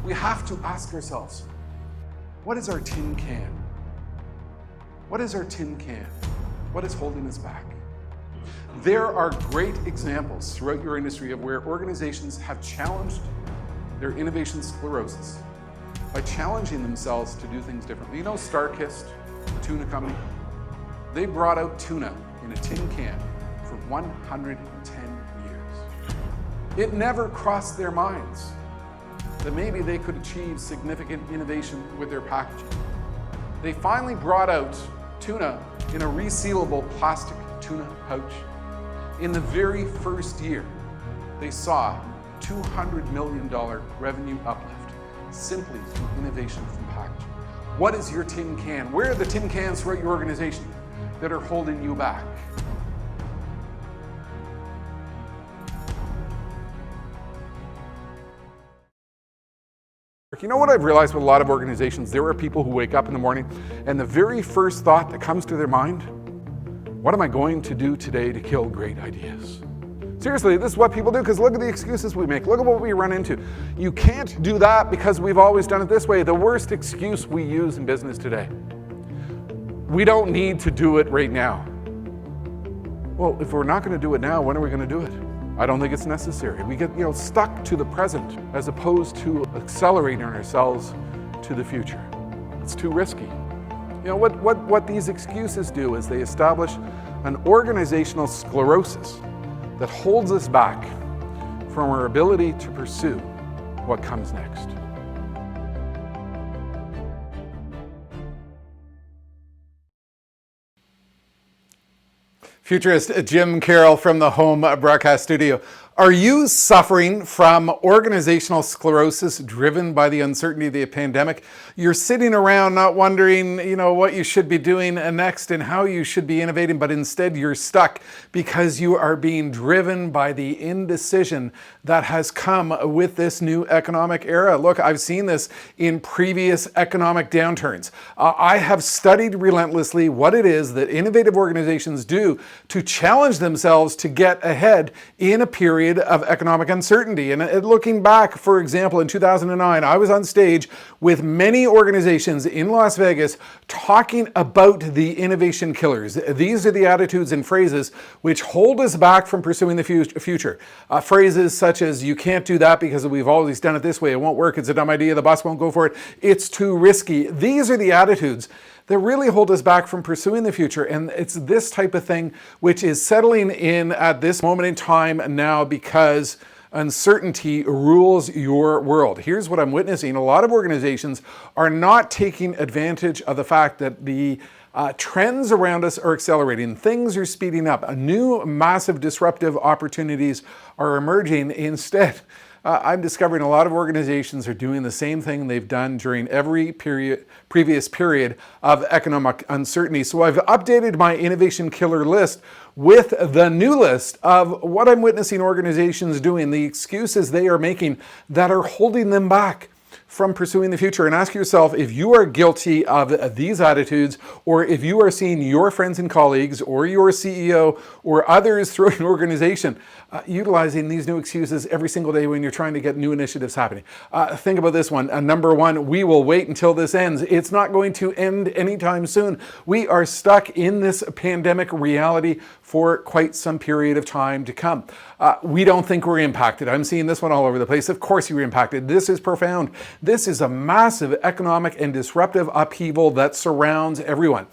We have to ask ourselves, what is our tin can? What is our tin can? What is holding us back? There are great examples throughout your industry of where organizations have challenged their innovation sclerosis by challenging themselves to do things differently. You know Starkist, the tuna company? They brought out tuna in a tin can for 110 years. It never crossed their minds that maybe they could achieve significant innovation with their packaging. They finally brought out tuna in a resealable plastic tuna pouch. In the very first year, they saw $200 million revenue uplift simply through innovation from packaging. What is your tin can? Where are the tin cans throughout your organization that are holding you back? You know what I've realized with a lot of organizations? There are people who wake up in the morning and the very first thought that comes to their mind, what am I going to do today to kill great ideas? Seriously, this is what people do, because look at the excuses we make. Look at what we run into. You can't do that because we've always done it this way. The worst excuse we use in business today. We don't need to do it right now. Well, if we're not going to do it now, when are we going to do it? I don't think it's necessary. We get stuck to the present as opposed to accelerating ourselves to the future. It's too risky. What these excuses do is they establish an organizational sclerosis that holds us back from our ability to pursue what comes next. Futurist Jim Carroll from the home broadcast studio. Are you suffering from organizational sclerosis driven by the uncertainty of the pandemic? You're sitting around not wondering, what you should be doing next and how you should be innovating, but instead you're stuck because you are being driven by the indecision that has come with this new economic era. Look, I've seen this in previous economic downturns. I have studied relentlessly what it is that innovative organizations do to challenge themselves to get ahead in a period of economic uncertainty. And looking back, for example, in 2009, I was on stage with many organizations in Las Vegas talking about the innovation killers. These are the attitudes and phrases which hold us back from pursuing the future. Phrases such as, you can't do that because we've always done it this way, it won't work, it's a dumb idea, the boss won't go for it, it's too risky. These are the attitudes that really hold us back from pursuing the future. And it's this type of thing which is settling in at this moment in time now because uncertainty rules your world. Here's what I'm witnessing. A lot of organizations are not taking advantage of the fact that the trends around us are accelerating. Things are speeding up. New massive disruptive opportunities are emerging. Instead, I'm discovering a lot of organizations are doing the same thing they've done during every previous period of economic uncertainty. So I've updated my innovation killer list with the new list of what I'm witnessing organizations doing, the excuses they are making that are holding them back from pursuing the future. And ask yourself if you are guilty of these attitudes, or if you are seeing your friends and colleagues or your CEO or others through an organization utilizing these new excuses every single day when you're trying to get new initiatives happening. Think about this one. Number one, we will wait until this ends. It's not going to end anytime soon. We are stuck in this pandemic reality for quite some period of time to come. We don't think we're impacted. I'm seeing this one all over the place. Of course you're impacted. This is profound. This is a massive economic and disruptive upheaval that surrounds everyone.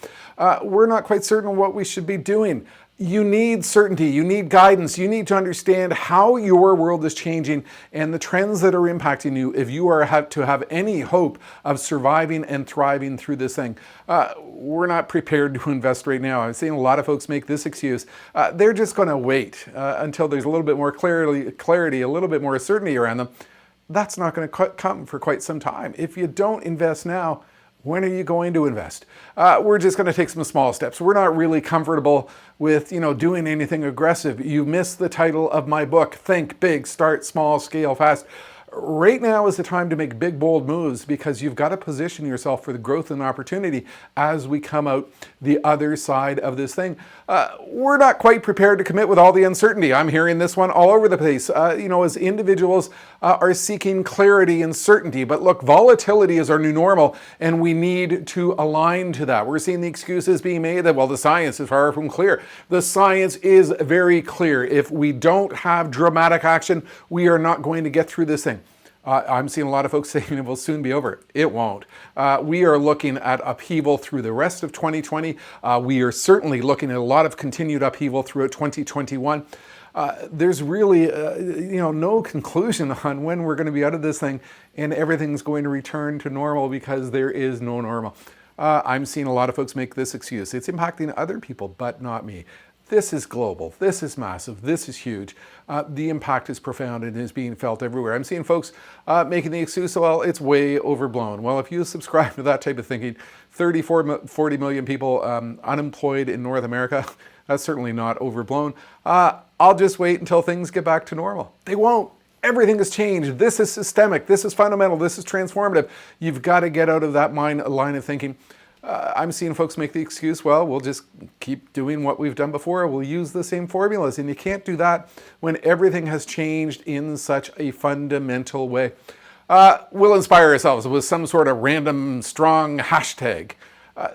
We're not quite certain what we should be doing. You need certainty, you need guidance, you need to understand how your world is changing and the trends that are impacting you if you are to have any hope of surviving and thriving through this thing. We're not prepared to invest right now. I've seen a lot of folks make this excuse. They're just going to wait until there's a little bit more clarity, a little bit more certainty around them. That's not going to come for quite some time. If you don't invest now, when are you going to invest? We're just going to take some small steps. We're not really comfortable with, doing anything aggressive. You missed the title of my book, Think Big, Start Small, Scale Fast. Right now is the time to make big, bold moves because you've got to position yourself for the growth and opportunity as we come out the other side of this thing. We're not quite prepared to commit with all the uncertainty. I'm hearing this one all over the place. As individuals are seeking clarity and certainty. But look, volatility is our new normal, and we need to align to that. We're seeing the excuses being made that, well, the science is far from clear. The science is very clear. If we don't have dramatic action, we are not going to get through this thing. I'm seeing a lot of folks saying it will soon be over. It won't. We are looking at upheaval through the rest of 2020. We are certainly looking at a lot of continued upheaval throughout 2021. There's really, no conclusion on when we're going to be out of this thing and everything's going to return to normal because there is no normal. I'm seeing a lot of folks make this excuse. It's impacting other people, but not me. This is global. This is massive. This is huge. The impact is profound and is being felt everywhere. I'm seeing folks making the excuse, well, it's way overblown. Well, if you subscribe to that type of thinking, 40 million people unemployed in North America, that's certainly not overblown. I'll just wait until things get back to normal. They won't. Everything has changed. This is systemic. This is fundamental. This is transformative. You've got to get out of that line of thinking. I'm seeing folks make the excuse, well, we'll just keep doing what we've done before. We'll use the same formulas. And you can't do that when everything has changed in such a fundamental way. We'll inspire ourselves with some sort of random, strong hashtag.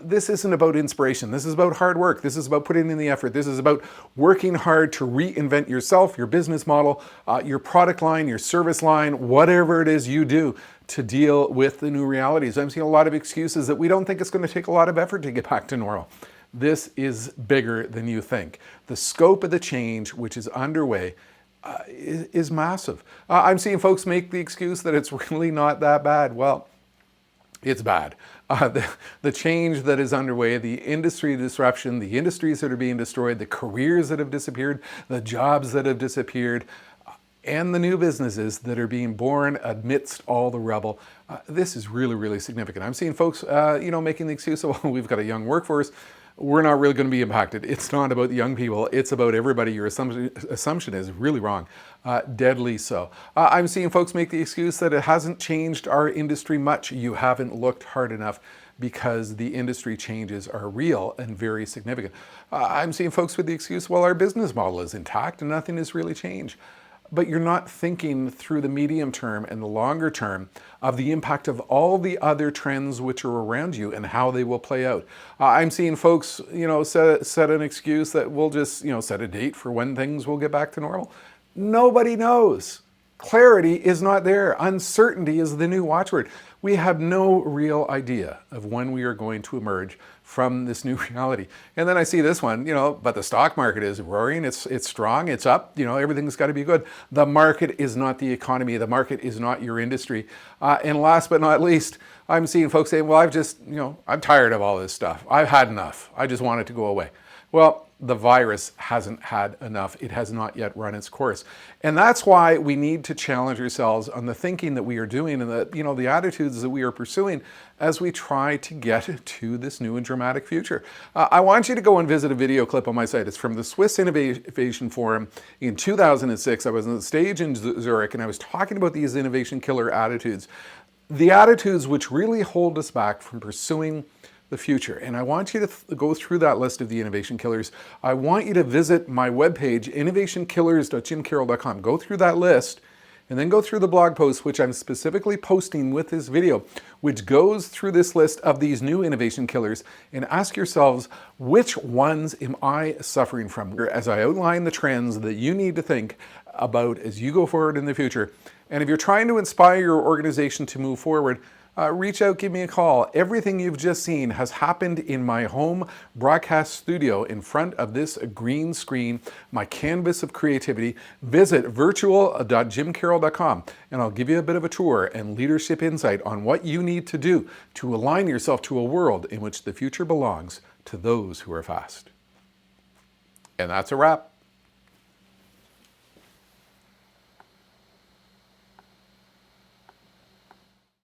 This isn't about inspiration. This is about hard work. This is about putting in the effort. This is about working hard to reinvent yourself, your business model, your product line, your service line, whatever it is you do to deal with the new realities. I'm seeing a lot of excuses that we don't think it's going to take a lot of effort to get back to normal. This is bigger than you think. The scope of the change, which is underway, is massive. I'm seeing folks make the excuse that it's really not that bad. Well, it's bad. The change that is underway, the industry disruption, the industries that are being destroyed, the careers that have disappeared, the jobs that have disappeared, and the new businesses that are being born amidst all the rubble. This is really, really significant. I'm seeing folks, making the excuse, well, we've got a young workforce. We're not really going to be impacted. It's not about the young people. It's about everybody. Your assumption is really wrong, deadly so. I'm seeing folks make the excuse that it hasn't changed our industry much. You haven't looked hard enough because the industry changes are real and very significant. I'm seeing folks with the excuse, well, our business model is intact and nothing has really changed. But you're not thinking through the medium term and the longer term of the impact of all the other trends which are around you and how they will play out. I'm seeing folks, set an excuse that we'll just, set a date for when things will get back to normal. Nobody knows. Clarity is not there. Uncertainty is the new watchword. We have no real idea of when we are going to emerge from this new reality. And then I see this one, but the stock market is roaring, it's strong, it's up, everything's got to be good. The market is not the economy. The market is not your industry. And last but not least, I'm seeing folks saying, well, I'm tired of all this stuff. I've had enough. I just want it to go away. Well, the virus hasn't had enough. It has not yet run its course. And that's why we need to challenge ourselves on the thinking that we are doing and the attitudes that we are pursuing as we try to get to this new and dramatic future. I want you to go and visit a video clip on my site. It's from the Swiss Innovation Forum in 2006. I was on the stage in Zurich and I was talking about these innovation killer attitudes. The attitudes which really hold us back from pursuing the future. And I want you to go through that list of the innovation killers. I want you to visit my webpage, innovationkillers.jimcarroll.com. Go through that list and then go through the blog post, which I'm specifically posting with this video, which goes through this list of these new innovation killers, and ask yourselves, which ones am I suffering from? As I outline the trends that you need to think about as you go forward in the future. And if you're trying to inspire your organization to move forward, reach out, give me a call. Everything you've just seen has happened in my home broadcast studio in front of this green screen, my canvas of creativity. Visit virtual.jimcarroll.com and I'll give you a bit of a tour and leadership insight on what you need to do to align yourself to a world in which the future belongs to those who are fast. And that's a wrap.